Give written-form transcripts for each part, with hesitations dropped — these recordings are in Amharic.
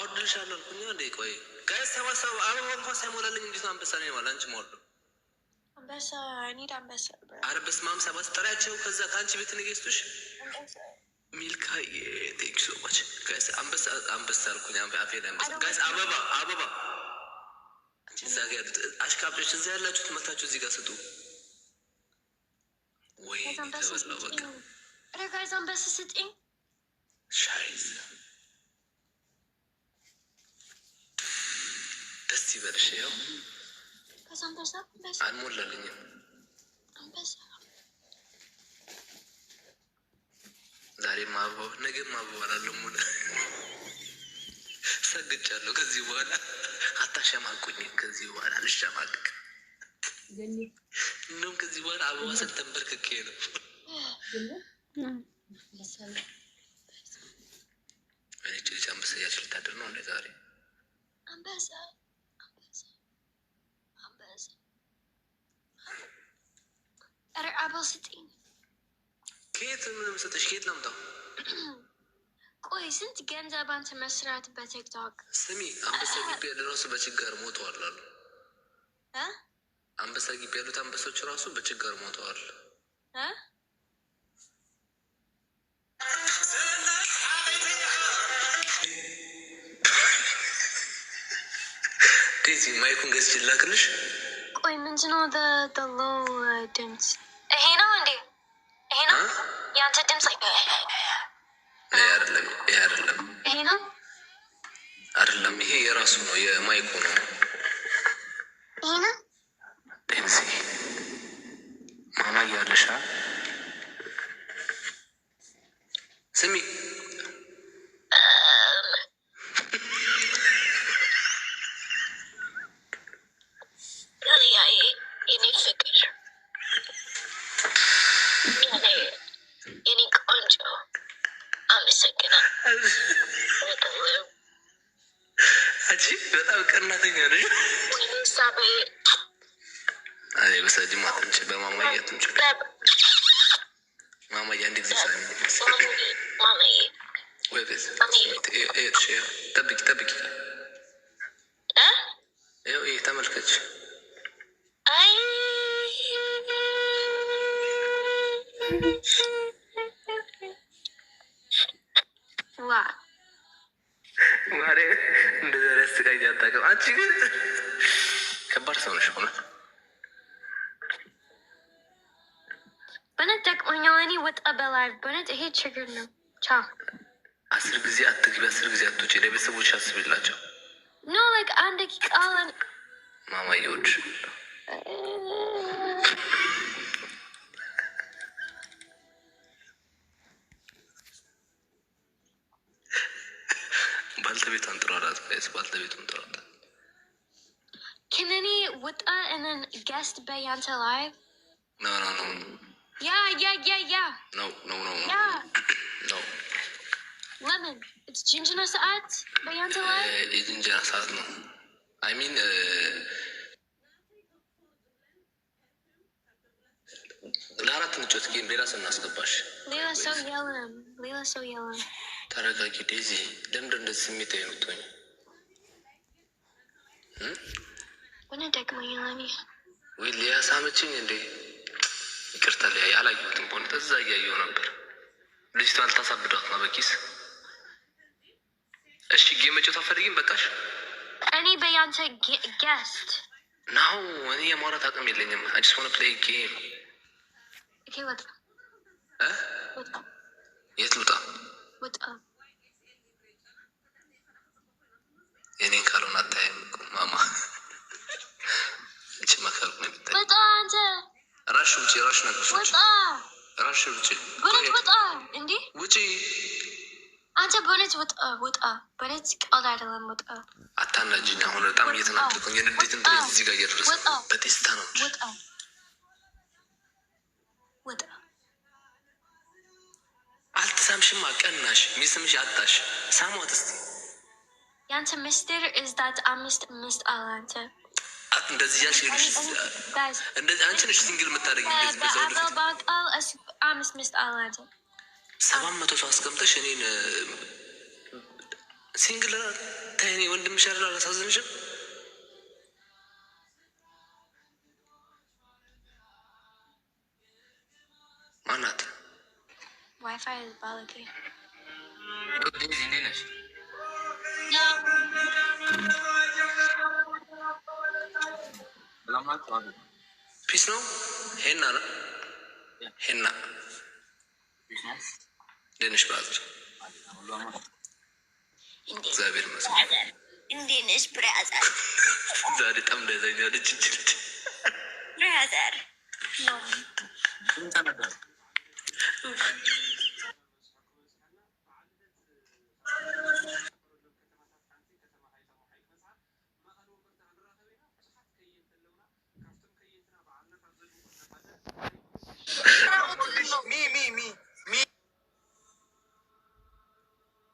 አወድልሻለሁ አልኩኝ እንዴ? ቆይ ጋይስ ሰባሰቡ። አበባ እንኳን ሳይሞላልኝ እንዴት ነው አንበሳ ነው ማለት? አንቺ ሞሉ አንበሳ ኒድ አንበሳ አረበስ ማም ሰባት ጠሪያቸው። ከዛ ከአንቺ ቤት ንገስቱሽ ሚልካዬ ቴንክ ሶ ማች ጋይስ። አንበሳ አንበሳ አልኩኝ አፌ ላይ አንበሳ ጋይስ። አበባ አበባ አንቺ እዛ ጋር ያሉት አሽካብቶች እዛ ያላችሁት መታችሁ እዚህ ጋር ስጡ። ወይ ተበላው በቃ ጋይስ አንበሳ ስጪኝ ሻይዝ ደስ ይበልሽ። ያው አልሞላልኝም። ዛሬም አበባው ነገም አበባ ላለሁ ሙሉ ሰግቻለሁ። ከዚህ በኋላ አታሸማቁኝ። ከዚህ በኋላ አልሸማቅቅ። እንደውም ከዚህ በኋላ አበባ ስል ተንበርክኬ ነው። እኔ ልጅ አንበሳ እያልሽ ልታድር ነው እንደ ዛሬ አንበሳ አበባ ስጠኝ። ከየት ምንም ሰጠሽ? ከየት ላምጣው? ቆይ ስንት ገንዘብ አንተ መስራት በቲክቶክ? ስሚ አንበሳ ግቢ ያለ ራሱ በችጋር ሞተዋል አሉ። አንበሳ ግቢ ያሉት አንበሶች ራሱ በችጋር ሞተዋል። ዴዚ ማይኩን ገዝቼ ላክልሽ። ቆይ ምንድነው ሎው ድምፅ? ይሄ ነው እንዴ? ይሄ ነው የአንተ ድምፅ? ይሄ አይደለም። ይሄ አይደለም። ይሄ ነው አይደለም። ይሄ የራሱ ነው፣ የማይኩ ነው። ይሄ ነው ዴዚ። ማማ እያለሻ ስሚ በጣም ቀናተኛ ነሽ። አይ በሰጅ ማጥንጭ በማማዬ አጥንጭ ማማዬ አንድ ጊዜ ሳሚ ማማዬ ወይ በዝ እሺ ጠብቂ ጠብቂ ይሄ ተመልከች። አይ ዋ ማሬ እንደዛ ያስቃኝ አታውቅም። አንቺ ግን ከባድ ሰው ነሽ ሆነ። በነት ጠቅሞኛል። እኔ ወጣ በላይ በነት ይሄ ችግር ነው። ቻው 10 ጊዜ አትግቢ፣ 10 ጊዜ አትውጪ። ለቤተሰቦች አስብላቸው። ኖ ላይክ አንድ ቃል ማማዬዎች ባልተቤቷን ጥሯላት። ባልተቤቱን ጥሯላት። ከነኒ ወጣ and guest by አንተ live no yeah no lemon it's ጅንጀና ሰዓት በያንተ live የጅንጀና ሰዓት ነው። I mean ለአራት ንጮት ጌም ሌላ ሰው እናስገባሽ። ሌላ ሰው የለም። ተረጋጊ ዴዚ። ለምንድን እንደዚህ ስሜት አይመጣኝ? ወነ ደግሞ ያኒ ወይ ሊያሳመችኝ እንዴ? ይቅርታ ላይ ያላየሁትም ሆነ ተዛ እያየሁ ነበር። ልጅቷን አልታሳብዷት ነው በኪስ። እሺ ጌም መጫወት አትፈልጊም? በቃሽ። እኔ በያንተ ጌስት ናው እኔ የማውራት አቅም የለኝም። I just want to play a game. Okay, ወጣ የት ልውጣ? ወጣ የኔን ካልሆነ አታይም ማማ። እቺ መከር ነው የምታይ። ወጣ አንተ ራሽ ውጪ። ራሽ ነገርሽ ወጣ። ራሽ ውጪ። በነት ወጣ እንዴ ውጪ አንተ በነት ወጣ። በነት ቃል አይደለም ወጣ። አታናጂኝ። አሁን በጣም እየተናደድኩኝ የንዴት እንትን እዚህ ጋር እየደረሰ በቴስታ ነው። ወጣ አልተሳምሽማ። ቀናሽ ሚስምሽ አጣሽ። ሳሟት እስቲ ያንተ ሚስጥር is that አምስት ሚስት አለ አንተ እንደዚህ ያልሽ እንደዚህ አንቺ ነሽ ሲንግል የምታደርጊ እንደዚህ በዛው ልክ ባቃል አምስት ሚስት አለ አንተ 700 ሰው አስቀምጠሽ እኔን ሲንግል ታይኔ ወንድምሽ አይደል? አላሳዝንሽም? ማናት? ዋይፋይ ባለጌ እንዴት ነሽ? ፒስ ነው። ሄና ነው ሄና ደንሽ ባዝር እግዚአብሔር ይመስገን። እንዴት ነሽ ብራዘር? ዛሬ በጣም ደዘኛ ልጅ ብራዘር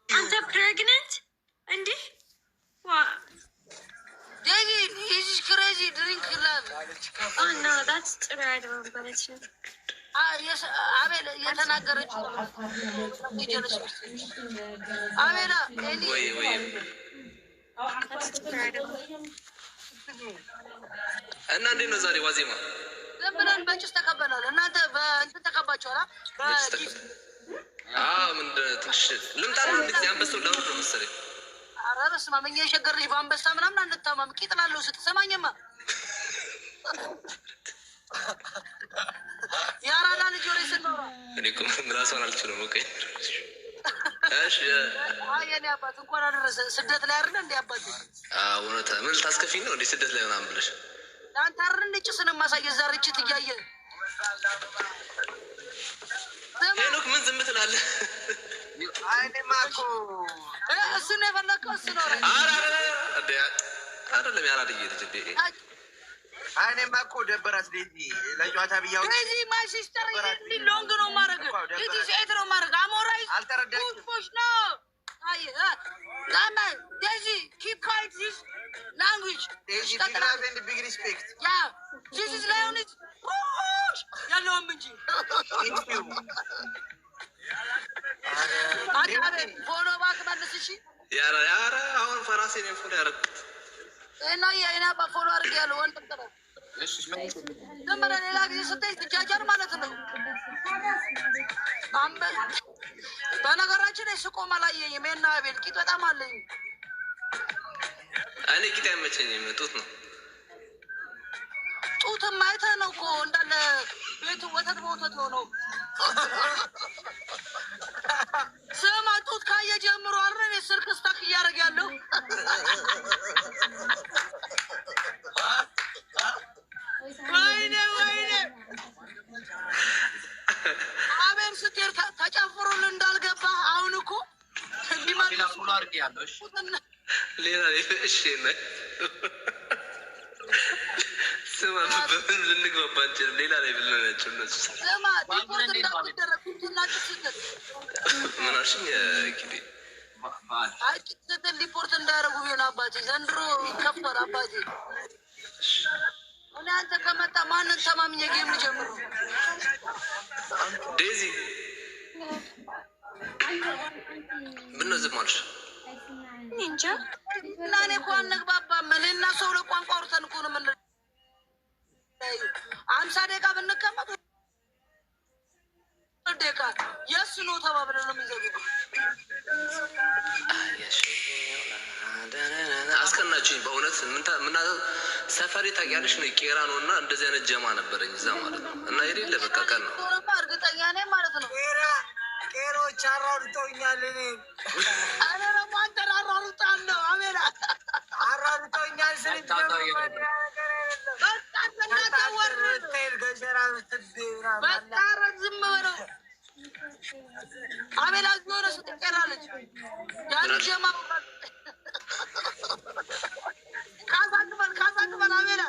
አንተ ፕሬግነንት እንዴ? አቤል የተናገረች አቤላ እና እንዴት ነው ዛሬ ዋዜማ? ዝም ብለን በጭስ ተቀበላል። እናንተ በእንትን ተቀባችኋል? ምንድን ትንሽ ልምጣ ነው እንዴት አንበሳው ላውርድ ነው መሰለኝ። ኧረ በስመ አብ እኛ የሸገር ልጅ በአንበሳ ምናምን አንታማም። ቂጥ ላለው ስትሰማኝማ የአራዳ ልጅ ወሬ ስንኖራ እኔ እኮ ምላሷን አልችልም። ቀኝ እሺ የኔ አባት እንኳን አደረሰ። ስደት ላይ አይደለ እንዴ አባት? እውነት ምን ልታስከፊኝ ነው እንዴ ስደት ላይ ምናምን ብለሽ? ለአንተ አይደል እንደ ጭስን ማሳየት ዛሬ ችት እያየ ሄኖክ ምን ዝም ትላለህ? አይኔማ እኮ እሱ ነው የፈለከው እሱ ነው። አይደለም ያራድዬ ልጅ እንዴ አይኔማ እኮ ደበራት ዴዚ ለጨዋታ ብያው ዴዚ ማይ ሲስተር ሎንግ ነው ማድረግ ዴዚ ሴት ነው ማድረግ አሞራይ አልተረዳችም ነው። አይ ላማ ዴዚ ኪፕ ኳይት ዚስ ላንጉዌጅ ዴዚ ዲግራቭ ቢግ ሪስፔክት ያ ዚስ ኢዝ ላዮኒት ያለውም እንጂ አዳረ ፎሎ ባክ መልስ። እሺ ያራ አሁን ፈራሴ ነው ፎሎ ያደረኩት እና የኔ አባ ፎሎ አድርጌ ያለው ወንድም ተራ እሺ ለምን ሌላ ጊዜ ስትይ ትጃጃር ማለት ነው። አምበል በነገራችን ላይ ስቆም አላየኝም። የና አቤል ቂጥ በጣም አለኝ። እኔ ቂጥ አይመቸኝም። ጡት ነው። ጡትም አይተህ ነው እኮ እንዳለ ቤቱ ወተት በወተት ነው። ስማ ጡት ካየ ጀምሮ አረ ስርክስ ታክ እያደረገ ያለው ወይኔ አቤል ስትሄድ ተጨፍሮልህ እንዳልገባ አሁን እኮ እንዲመለሱ ሌላ እሺ ስማ በምን ልንግባባ እንችልም? ሌላ ላይ ብለናቸው እነሱ ስማ ዲፖርት እንዳትደረግ ትናጭ ስትል ምን አልሽኝ? ኪዲ አይ ስትል ዲፖርት እንዳያረጉ ቢሆን አባቴ ዘንድሮ ይከፋል አባቴ። እኔ አንተ ከመጣ ማንን ተማምኜ ጌም ልጀምር? ዴዚ ምነው ዝም አልሽ? እንጃ እና እኔ እኮ አንግባባም። እኔና ሰው ለቋንቋ አውርተን እኮ ነው ምን 50 ደቂቃ ብንቀመጥ ደቂቃ የእሱ ነው ተባብለን ነው የሚዘጉት። አስቀናችሁኝ በእውነት ምና ሰፈሪ ታውቂያለሽ ነው ቄራ ነው እና እንደዚህ አይነት ጀማ ነበረኝ እዛ ማለት ነው። እና የሌለ በቃ ቀን ነው እርግጠኛ ነኝ ማለት ነው። ቄሮች አራሩጠውኛል። እኔ ደግሞ አንተን አራሩጣለሁ። አሜራ አራሩጠውኛል ስል በጣም ዝም በለው አቤላ ሆነ ስትቀራለች ያን ጀማ ካሳክበል አቤላ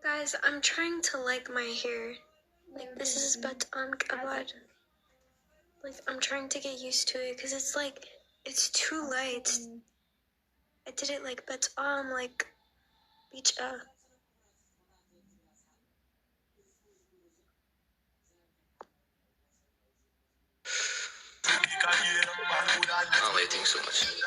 Guys, I'm trying to like my hair. Like this is batam kabad. Like I'm trying to get used to it because it's like it's too light. I did it like batam like bicha. Oh, wait, thanks so much.